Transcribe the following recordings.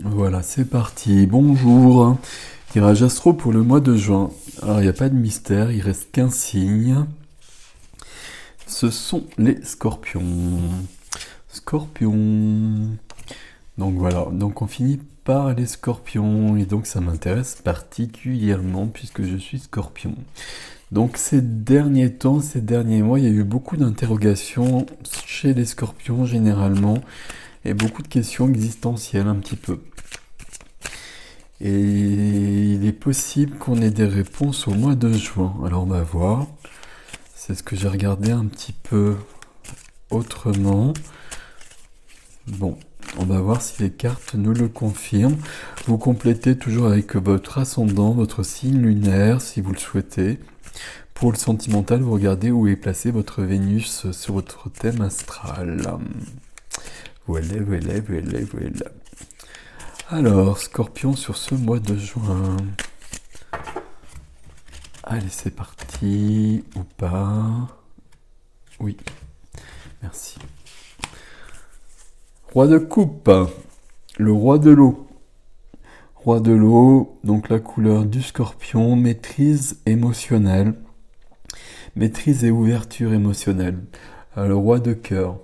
Voilà, c'est parti. Bonjour. Tirage astro pour le mois de juin. Alors, il n'y a pas de mystère, il reste qu'un signe. Ce sont les scorpions. Scorpions. Donc voilà, donc on finit par les scorpions. Et donc ça m'intéresse particulièrement puisque je suis scorpion. Donc ces derniers temps, ces derniers mois, il y a eu beaucoup d'interrogations chez les scorpions généralement. Et beaucoup de questions existentielles un petit peu. Et il est possible qu'on ait des réponses au mois de juin. Alors on va voir. C'est ce que j'ai regardé un petit peu autrement. Bon, on va voir si les cartes nous le confirment. Vous complétez toujours avec votre ascendant, votre signe lunaire, si vous le souhaitez. Pour le sentimental, vous regardez où est placé votre Vénus sur votre thème astral. Voilà, voilà, voilà, voilà. Alors, Scorpion sur ce mois de juin. Allez, c'est parti. Ou pas. Oui. Merci. Roi de coupe. Le roi de l'eau. Roi de l'eau, donc la couleur du scorpion, maîtrise émotionnelle. Maîtrise et ouverture émotionnelle. Le roi de cœur.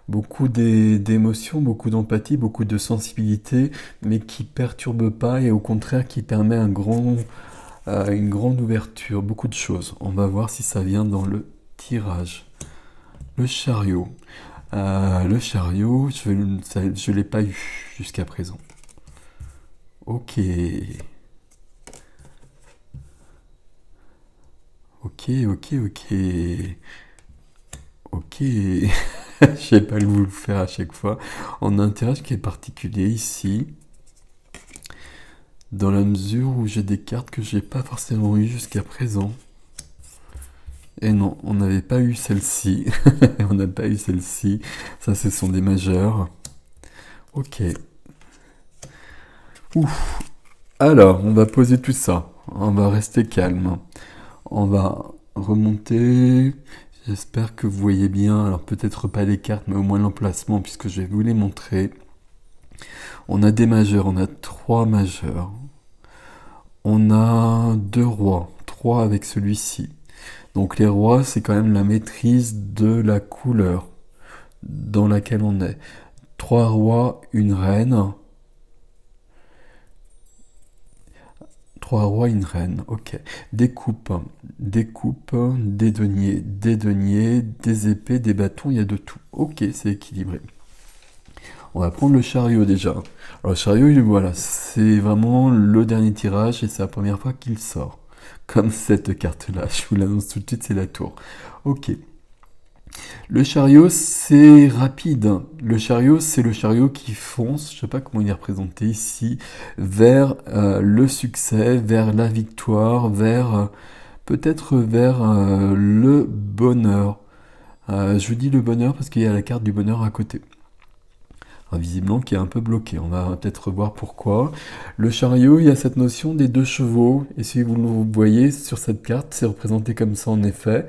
Beaucoup d'émotions, beaucoup d'empathie, beaucoup de sensibilité, mais qui perturbe pas et au contraire qui permet une grande ouverture, beaucoup de choses. On va voir si ça vient dans le tirage. Le chariot. Le chariot, je ne l'ai pas eu jusqu'à présent. Ok. Ok, ok, ok. Ok. Je sais pas vous le faire à chaque fois. On a un tirage qui est particulier ici. Dans la mesure où j'ai des cartes que j'ai pas forcément eues jusqu'à présent. Et non, on n'avait pas eu celle-ci. On n'a pas eu celle-ci. Ça, ce sont des majeurs. Ok. Ouf. Alors, on va poser tout ça. On va rester calme. On va remonter. J'espère que vous voyez bien. Alors, peut-être pas les cartes, mais au moins l'emplacement, puisque je vais vous les montrer. On a des majeurs. On a 3 majeurs. On a 2 rois. 3 avec celui-ci. Donc les rois, c'est quand même la maîtrise de la couleur dans laquelle on est. 3 rois, une reine. 3 rois, une reine, ok. Des coupes, des deniers, des épées, des bâtons, il y a de tout. Ok, c'est équilibré. On va prendre le chariot déjà. Alors le chariot, voilà, c'est vraiment le dernier tirage et c'est la première fois qu'il sort. Comme cette carte-là, je vous l'annonce tout de suite, c'est la tour. Ok. Le chariot, c'est rapide. Le chariot, c'est le chariot qui fonce, je sais pas comment il est représenté ici, vers le succès, vers la victoire, vers peut-être vers le bonheur. Je vous dis le bonheur parce qu'il y a la carte du bonheur à côté. Visiblement qui est un peu bloqué, on va peut-être voir pourquoi. Le chariot, il y a cette notion des 2 chevaux, et si vous le voyez sur cette carte, c'est représenté comme ça en effet.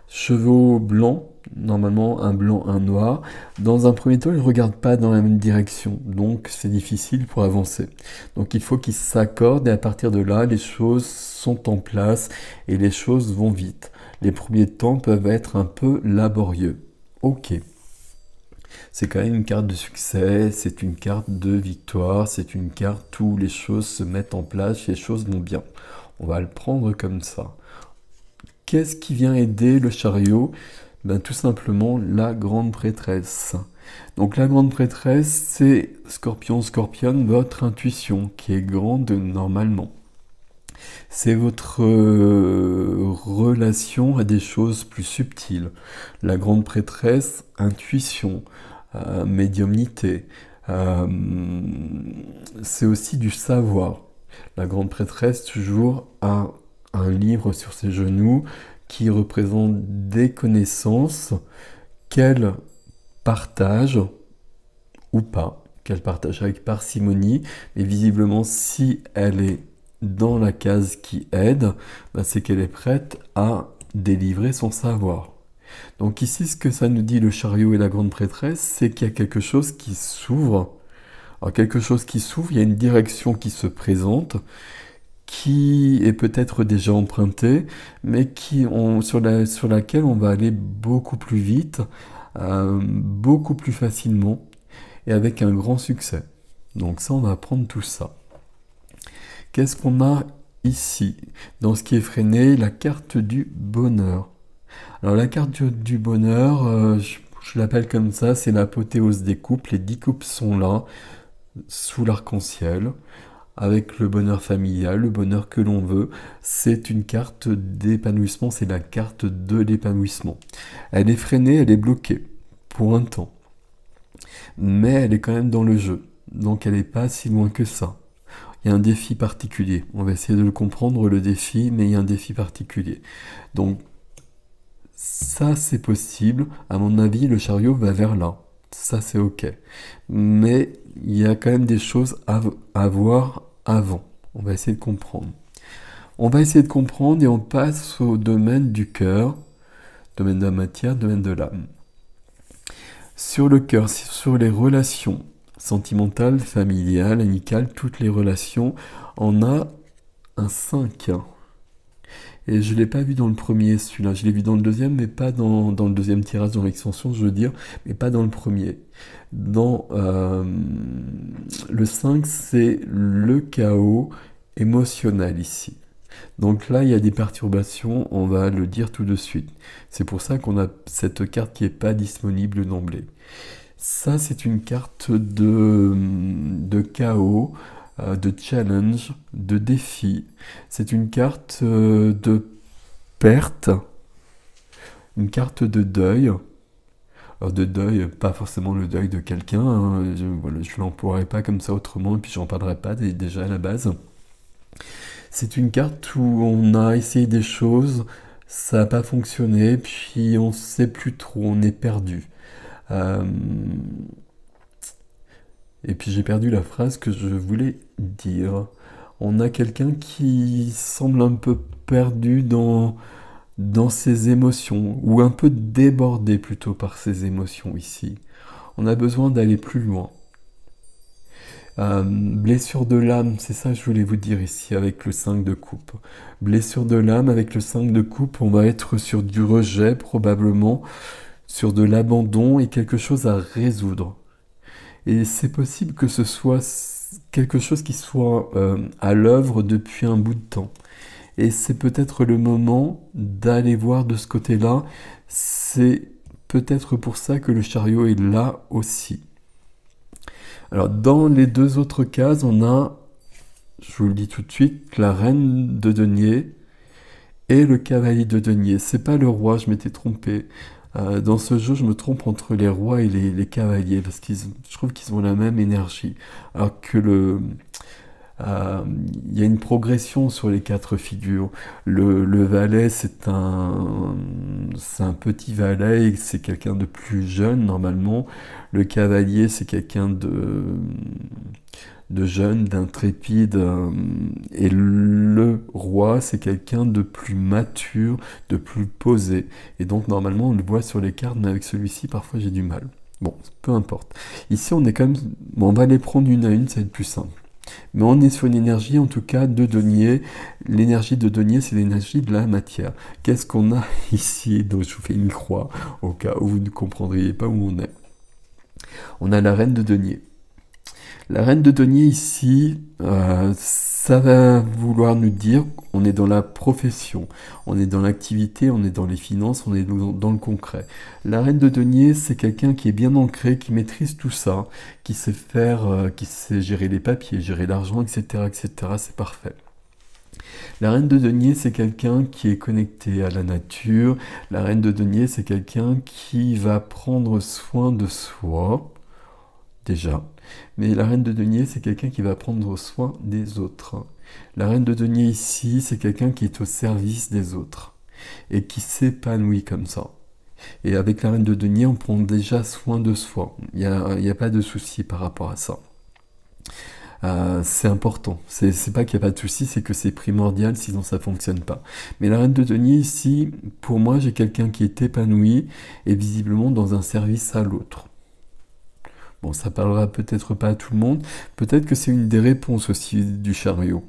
Chevaux blancs, normalement un blanc, un noir. Dans un premier temps, ils ne regardent pas dans la même direction, donc c'est difficile pour avancer. Donc il faut qu'ils s'accordent, et à partir de là, les choses sont en place, et les choses vont vite. Les premiers temps peuvent être un peu laborieux. Ok. C'est quand même une carte de succès, c'est une carte de victoire, c'est une carte où les choses se mettent en place, les choses vont bien. On va le prendre comme ça. Qu'est-ce qui vient aider le chariot? Tout simplement la grande prêtresse. Donc la grande prêtresse, c'est Scorpion, Scorpion, votre intuition qui est grande normalement. C'est votre relation à des choses plus subtiles. La grande prêtresse, intuition, médiumnité. C'est aussi du savoir. La grande prêtresse toujours a un livre sur ses genoux qui représente des connaissances qu'elle partage ou pas, qu'elle partage avec parcimonie, mais visiblement si elle est dans la case qui aide, c'est qu'elle est prête à délivrer son savoir. Donc ici, ce que ça nous dit le chariot et la grande prêtresse, c'est qu'il y a quelque chose qui s'ouvre. Alors quelque chose qui s'ouvre, il y a une direction qui se présente, qui est peut-être déjà empruntée, mais sur laquelle on va aller beaucoup plus vite, beaucoup plus facilement, et avec un grand succès. Donc ça, on va apprendre tout ça. Qu'est-ce qu'on a ici? Dans ce qui est freiné, la carte du bonheur. Alors la carte du bonheur, je l'appelle comme ça, c'est l'apothéose des couples. Les 10 couples sont là, sous l'arc-en-ciel, avec le bonheur familial, le bonheur que l'on veut. C'est une carte d'épanouissement, c'est la carte de l'épanouissement. Elle est freinée, elle est bloquée, pour un temps. Mais elle est quand même dans le jeu, donc elle n'est pas si loin que ça. Il y a un défi particulier. On va essayer de le comprendre, le défi, mais il y a un défi particulier. Donc, ça, c'est possible. À mon avis, le chariot va vers là. Ça, c'est OK. Mais il y a quand même des choses à voir avant. On va essayer de comprendre. On va essayer de comprendre et on passe au domaine du cœur, domaine de la matière, domaine de l'âme. Sur le cœur, sur les relations sentimentales, familiales, amicales, toutes les relations, on a un 5. Et je ne l'ai pas vu dans le premier, celui-là. Je l'ai vu dans le deuxième, mais pas dans le deuxième tirage, dans l'extension, je veux dire, mais pas dans le premier. Dans le 5, c'est le chaos émotionnel ici. Donc là, il y a des perturbations, on va le dire tout de suite. C'est pour ça qu'on a cette carte qui n'est pas disponible d'emblée. Ça, c'est une carte de chaos, de challenge, de défi. C'est une carte de perte, une carte de deuil. Alors de deuil, pas forcément le deuil de quelqu'un, hein. Voilà, je ne l'emploierai pas comme ça autrement, et puis j'en parlerai pas déjà à la base. C'est une carte où on a essayé des choses, ça n'a pas fonctionné, puis on ne sait plus trop, on est perdu. Euh, Et puis j'ai perdu la phrase que je voulais dire. On a quelqu'un qui semble un peu perdu dans ses émotions, ou un peu débordé plutôt par ses émotions ici. On a besoin d'aller plus loin. Blessure de l'âme, c'est ça que je voulais vous dire ici avec le 5 de coupe. Blessure de l'âme avec le 5 de coupe, on va être sur du rejet probablement, sur de l'abandon et quelque chose à résoudre. Et c'est possible que ce soit quelque chose qui soit à l'œuvre depuis un bout de temps. Et c'est peut-être le moment d'aller voir de ce côté-là. C'est peut-être pour ça que le chariot est là aussi. Alors dans les deux autres cases, on a, je vous le dis tout de suite, la reine de denier et le cavalier de denier. C'est pas le roi, je m'étais trompé. Dans ce jeu, je me trompe entre les rois et les cavaliers, parce que je trouve qu'ils ont la même énergie. Alors que il y a une progression sur les 4 figures. Le valet, c'est un petit valet, c'est quelqu'un de plus jeune normalement. Le cavalier, c'est quelqu'un de jeune, d'intrépide, et le roi, c'est quelqu'un de plus mature, de plus posé. Et donc normalement, on le voit sur les cartes, mais avec celui-ci, parfois j'ai du mal. Bon, peu importe. Ici, on est quand même... Bon, on va les prendre une à une, ça va être plus simple. Mais on est sur une énergie, en tout cas, de denier. L'énergie de denier, c'est l'énergie de la matière. Qu'est-ce qu'on a ici? Donc, je vous fais une croix, au cas où vous ne comprendriez pas où on est. On a la reine de denier. La reine de denier ici, ça va vouloir nous dire qu'on est dans la profession, on est dans l'activité, on est dans les finances, on est dans le concret. La reine de denier, c'est quelqu'un qui est bien ancré, qui maîtrise tout ça, qui sait faire, qui sait gérer les papiers, gérer l'argent, etc., etc. C'est parfait. La reine de denier, c'est quelqu'un qui est connecté à la nature. La reine de denier, c'est quelqu'un qui va prendre soin de soi, déjà. Mais la reine de denier, c'est quelqu'un qui va prendre soin des autres. La reine de denier ici, c'est quelqu'un qui est au service des autres et qui s'épanouit comme ça. Et avec la reine de denier, on prend déjà soin de soi. Il n'y a pas de souci par rapport à ça. C'est important. C'est pas qu'il n'y a pas de souci, c'est que c'est primordial, sinon ça ne fonctionne pas. Mais la reine de denier ici, pour moi, j'ai quelqu'un qui est épanoui et visiblement dans un service à l'autre. Bon, ça parlera peut-être pas à tout le monde. Peut-être que c'est une des réponses aussi du chariot.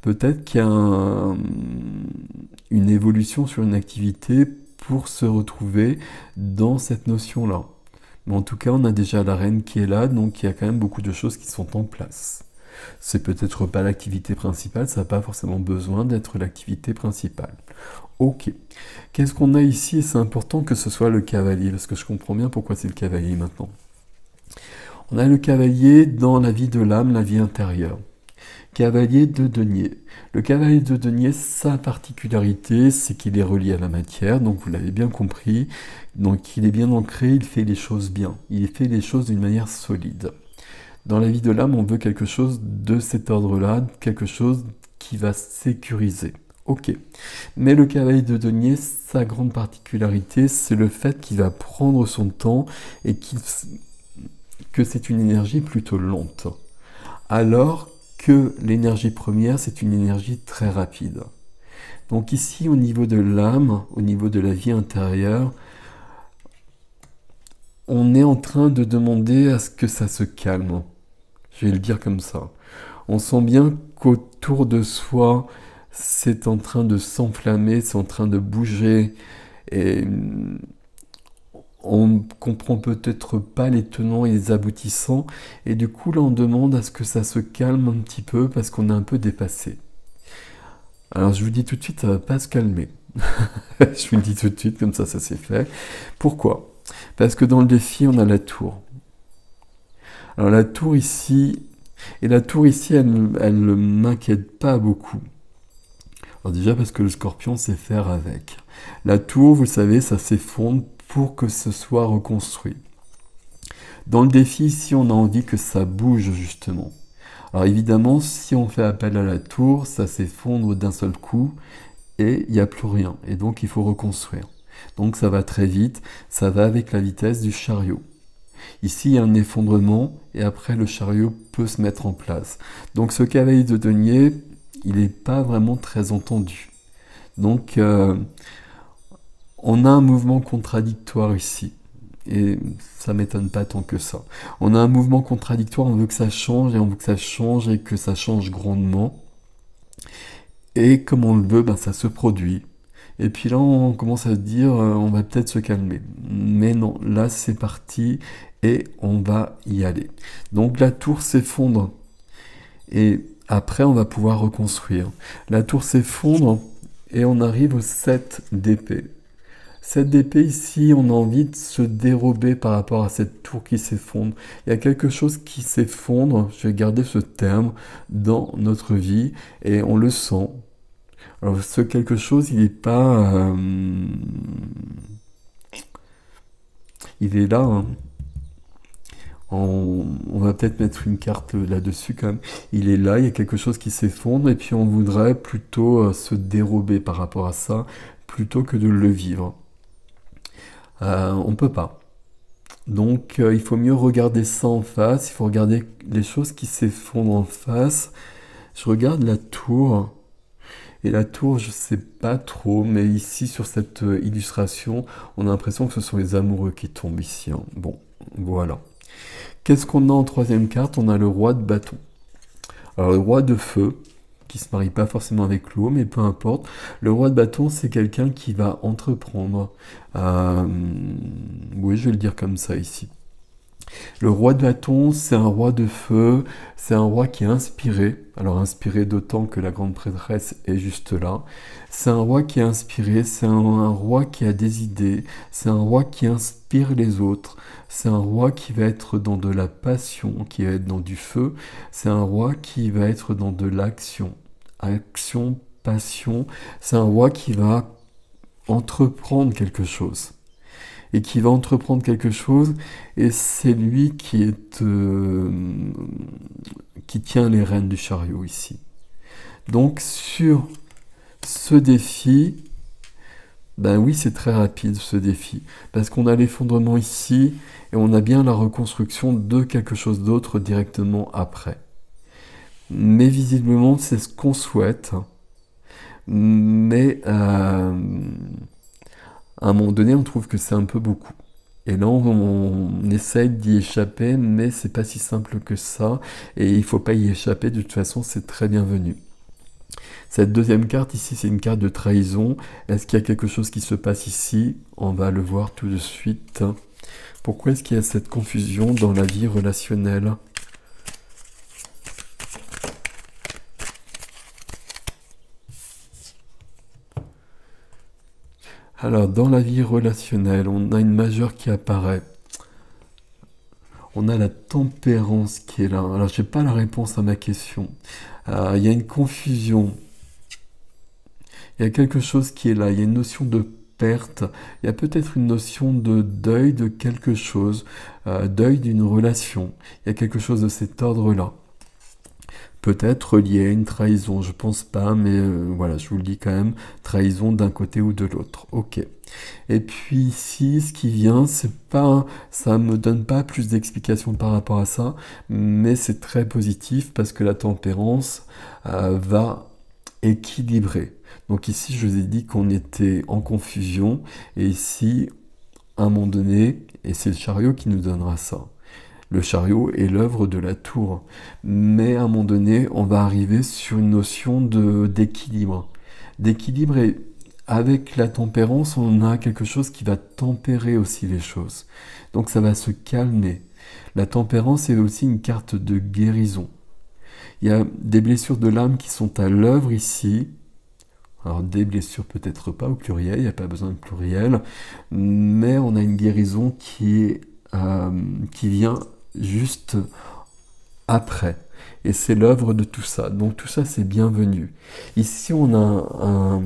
Peut-être qu'il y a une évolution sur une activité pour se retrouver dans cette notion-là. Mais en tout cas, on a déjà la reine qui est là, donc il y a quand même beaucoup de choses qui sont en place. C'est peut-être pas l'activité principale, ça n'a pas forcément besoin d'être l'activité principale. Ok. Qu'est-ce qu'on a ici? Et c'est important que ce soit le cavalier, parce que je comprends bien pourquoi c'est le cavalier maintenant. On a le cavalier dans la vie de l'âme, la vie intérieure. Cavalier de denier. Le cavalier de denier, sa particularité, c'est qu'il est relié à la matière, donc vous l'avez bien compris. Donc il est bien ancré, il fait les choses bien. Il fait les choses d'une manière solide. Dans la vie de l'âme, on veut quelque chose de cet ordre-là, quelque chose qui va sécuriser. Ok. Mais le cavalier de denier, sa grande particularité, c'est le fait qu'il va prendre son temps et que c'est une énergie plutôt lente. Alors que l'énergie première, c'est une énergie très rapide. Donc ici, au niveau de l'âme, au niveau de la vie intérieure, on est en train de demander à ce que ça se calme. Je vais le dire comme ça. On sent bien qu'autour de soi, c'est en train de s'enflammer, c'est en train de bouger. Et on comprend peut-être pas les tenants et les aboutissants. Et du coup, là, on demande à ce que ça se calme un petit peu parce qu'on est un peu dépassé. Alors, je vous dis tout de suite, ça va pas se calmer. Je vous le dis tout de suite, comme ça c'est fait. Pourquoi? Parce que dans le défi, on a la tour. Alors, la tour ici, elle ne m'inquiète pas beaucoup. Alors déjà parce que le scorpion sait faire avec. La tour, vous savez, ça s'effondre pour que ce soit reconstruit. Dans le défi, ici, on a envie que ça bouge justement. Alors évidemment, si on fait appel à la tour, ça s'effondre d'un seul coup et il n'y a plus rien. Et donc, il faut reconstruire. Donc, ça va très vite, ça va avec la vitesse du chariot. Ici, il y a un effondrement et après, le chariot peut se mettre en place. Donc, ce cavalier de denier, il n'est pas vraiment très entendu. Donc, on a un mouvement contradictoire ici. Et ça m'étonne pas tant que ça. On a un mouvement contradictoire, on veut que ça change, et on veut que ça change, et que ça change grandement. Et comme on le veut, ben, ça se produit. Et puis là, on commence à se dire, on va peut-être se calmer. Mais non, là, c'est parti, et on va y aller. Donc la tour s'effondre. Et après, on va pouvoir reconstruire. La tour s'effondre, et on arrive au 7 d'épée. Cette épée ici, on a envie de se dérober par rapport à cette tour qui s'effondre. Il y a quelque chose qui s'effondre, je vais garder ce terme, dans notre vie et on le sent. Alors ce quelque chose, il n'est pas... il est là. Hein. On va peut-être mettre une carte là-dessus quand même. Il est là, il y a quelque chose qui s'effondre et puis on voudrait plutôt se dérober par rapport à ça plutôt que de le vivre. On peut pas. Donc il faut mieux regarder ça en face, il faut regarder les choses qui s'effondrent en face. Je regarde la tour, et la tour je sais pas trop, mais ici sur cette illustration, on a l'impression que ce sont les amoureux qui tombent ici. Hein. Bon, voilà. Qu'est-ce qu'on a en troisième carte? On a le roi de bâton. Alors le roi de feu, qui se marie pas forcément avec l'eau, mais peu importe. Le roi de bâton, c'est quelqu'un qui va entreprendre. Oui, je vais le dire comme ça ici. Le roi de bâton, c'est un roi de feu, c'est un roi qui est inspiré. Alors inspiré d'autant que la grande prêtresse est juste là. C'est un roi qui est inspiré, c'est un roi qui a des idées, c'est un roi qui inspire les autres. C'est un roi qui va être dans de la passion, qui va être dans du feu. C'est un roi qui va être dans de l'action. Action, passion. C'est un roi qui va entreprendre quelque chose. Et qui va entreprendre quelque chose, et c'est lui qui tient les rênes du chariot ici. Donc sur ce défi, ben oui, c'est très rapide ce défi, parce qu'on a l'effondrement ici, et on a bien la reconstruction de quelque chose d'autre directement après. Mais visiblement, c'est ce qu'on souhaite, mais à un moment donné, on trouve que c'est un peu beaucoup. Et là, on essaye d'y échapper, mais c'est pas si simple que ça. Et il faut pas y échapper, de toute façon, c'est très bienvenu. Cette deuxième carte ici, c'est une carte de trahison. Est-ce qu'il y a quelque chose qui se passe ici? On va le voir tout de suite. Pourquoi est-ce qu'il y a cette confusion dans la vie relationnelle? Alors, dans la vie relationnelle, on a une majeure qui apparaît. On a la tempérance qui est là. Alors, je n'ai pas la réponse à ma question. Il y a une confusion. Il y a quelque chose qui est là. Il y a une notion de perte. Il y a peut-être une notion de deuil de quelque chose, deuil d'une relation. Il y a quelque chose de cet ordre-là. Peut-être lié à une trahison, je pense pas, mais voilà, je vous le dis quand même, trahison d'un côté ou de l'autre. Ok. Et puis ici, ce qui vient, c'est pas, ça me donne pas plus d'explications par rapport à ça, mais c'est très positif parce que la tempérance va équilibrer. Donc ici, je vous ai dit qu'on était en confusion, et ici, à un moment donné, et c'est le chariot qui nous donnera ça. Le chariot est l'œuvre de la tour. Mais à un moment donné, on va arriver sur une notion d'équilibre. D'équilibre, et avec la tempérance, on a quelque chose qui va tempérer aussi les choses. Donc ça va se calmer. La tempérance est aussi une carte de guérison. Il y a des blessures de l'âme qui sont à l'œuvre ici. Alors des blessures peut-être pas au pluriel, il n'y a pas besoin de pluriel, mais on a une guérison qui vient juste après. Et c'est l'œuvre de tout ça. Donc tout ça, c'est bienvenu. Ici, on a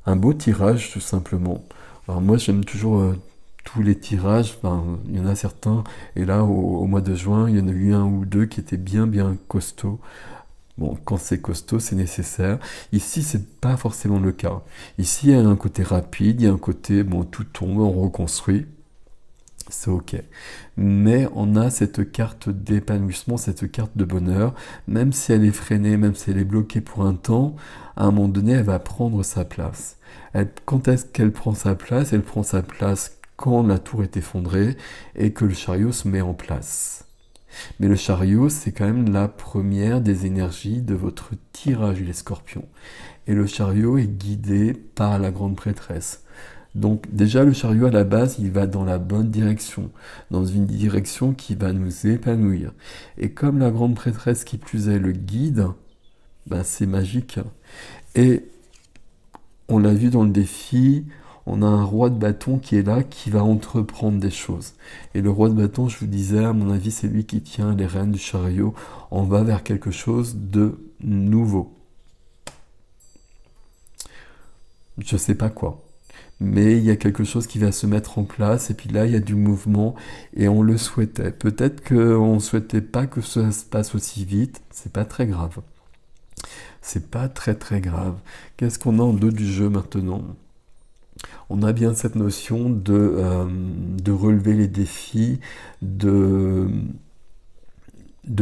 un beau tirage, tout simplement. Alors moi, j'aime toujours tous les tirages. Enfin, il y en a certains. Et là, au mois de juin, il y en a eu un ou deux qui étaient bien costauds. Bon, quand c'est costaud, c'est nécessaire. Ici, c'est pas forcément le cas. Ici, il y a un côté rapide, il y a un côté, bon, tout tombe, on reconstruit. C'est ok. Mais on a cette carte d'épanouissement, cette carte de bonheur, même si elle est freinée, même si elle est bloquée pour un temps, à un moment donné, elle va prendre sa place. Quand est-ce qu'elle prend sa place? Elle prend sa place quand la tour est effondrée et que le chariot se met en place. Mais le chariot, c'est quand même la première des énergies de votre tirage, les scorpions. Et le chariot est guidé par la grande prêtresse. Donc déjà, le chariot, à la base, il va dans la bonne direction, dans une direction qui va nous épanouir. Et comme la grande prêtresse, qui plus est, le guide, ben, c'est magique. Et on l'a vu dans le défi, on a un roi de bâton qui est là, qui va entreprendre des choses. Et le roi de bâton, je vous disais, à mon avis, c'est lui qui tient les rênes du chariot. On va vers quelque chose de nouveau. Je sais pas quoi. Mais il y a quelque chose qui va se mettre en place, et puis là, il y a du mouvement, et on le souhaitait. Peut-être qu'on ne souhaitait pas que ça se passe aussi vite, c'est pas très grave. C'est pas très grave. Qu'est-ce qu'on a en dos du jeu maintenant? On a bien cette notion de relever les défis, de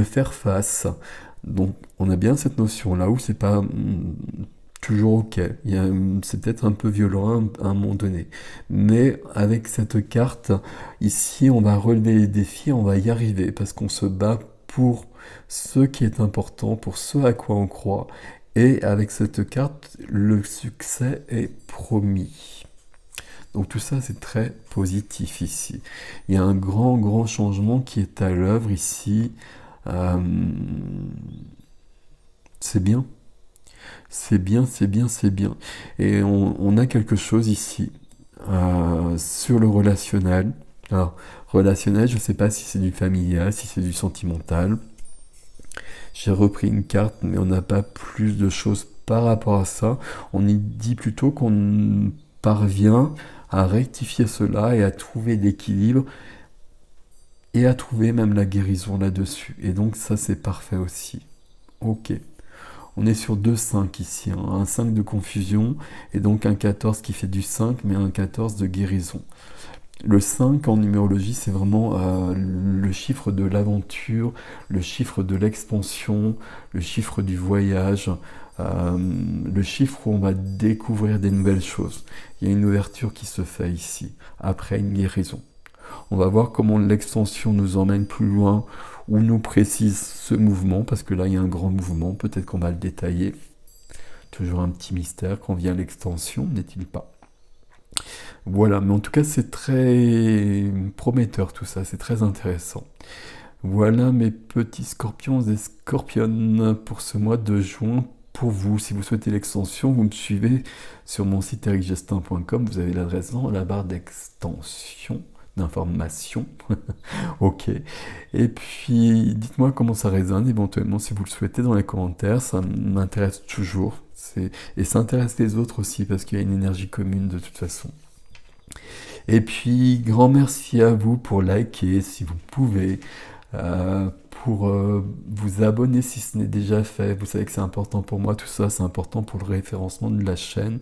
faire face. Donc on a bien cette notion là où c'est pas toujours ok. C'est peut-être un peu violent à un moment donné. Mais avec cette carte, ici, on va relever les défis, on va y arriver parce qu'on se bat pour ce qui est important, pour ce à quoi on croit. Et avec cette carte, le succès est promis. Donc tout ça, c'est très positif ici. Il y a un grand changement qui est à l'œuvre ici. Euh, c'est bien. C'est bien, c'est bien, c'est bien. Et on a quelque chose ici sur le relationnel. Alors, relationnel, je ne sais pas si c'est du familial, si c'est du sentimental. J'ai repris une carte, mais on n'a pas plus de choses par rapport à ça. On y dit plutôt qu'on parvient à rectifier cela et à trouver l'équilibre et à trouver même la guérison là-dessus. Et donc ça, c'est parfait aussi. Ok. On est sur 2 5 ici, hein. Un 5 de confusion et donc un 14 qui fait du 5, mais un 14 de guérison. Le 5 en numérologie, c'est vraiment le chiffre de l'aventure, le chiffre de l'expansion, le chiffre du voyage, le chiffre où on va découvrir des nouvelles choses. Il y a une ouverture qui se fait ici, après une guérison. On va voir comment l'extension nous emmène plus loin, ou nous précise ce mouvement, parce que là il y a un grand mouvement, peut-être qu'on va le détailler. Toujours un petit mystère quand vient l'extension, n'est-il pas? Voilà, mais en tout cas c'est très prometteur tout ça, c'est très intéressant. Voilà mes petits scorpions et scorpionnes pour ce mois de juin. Pour vous, si vous souhaitez l'extension, vous me suivez sur mon site ericgestin.com, vous avez l'adresse dans la barre d'extension, d'information. Ok. Et puis, dites-moi comment ça résonne éventuellement si vous le souhaitez dans les commentaires, ça m'intéresse toujours. Et ça intéresse les autres aussi parce qu'il y a une énergie commune de toute façon. Et puis, grand merci à vous pour liker si vous pouvez, pour vous abonner si ce n'est déjà fait. Vous savez que c'est important pour moi, tout ça, c'est important pour le référencement de la chaîne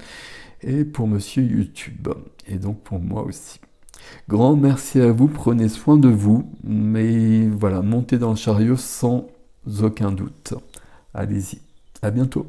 et pour Monsieur YouTube, et donc pour moi aussi. Grand merci à vous, prenez soin de vous, mais voilà, montez dans le chariot sans aucun doute. Allez-y, à bientôt.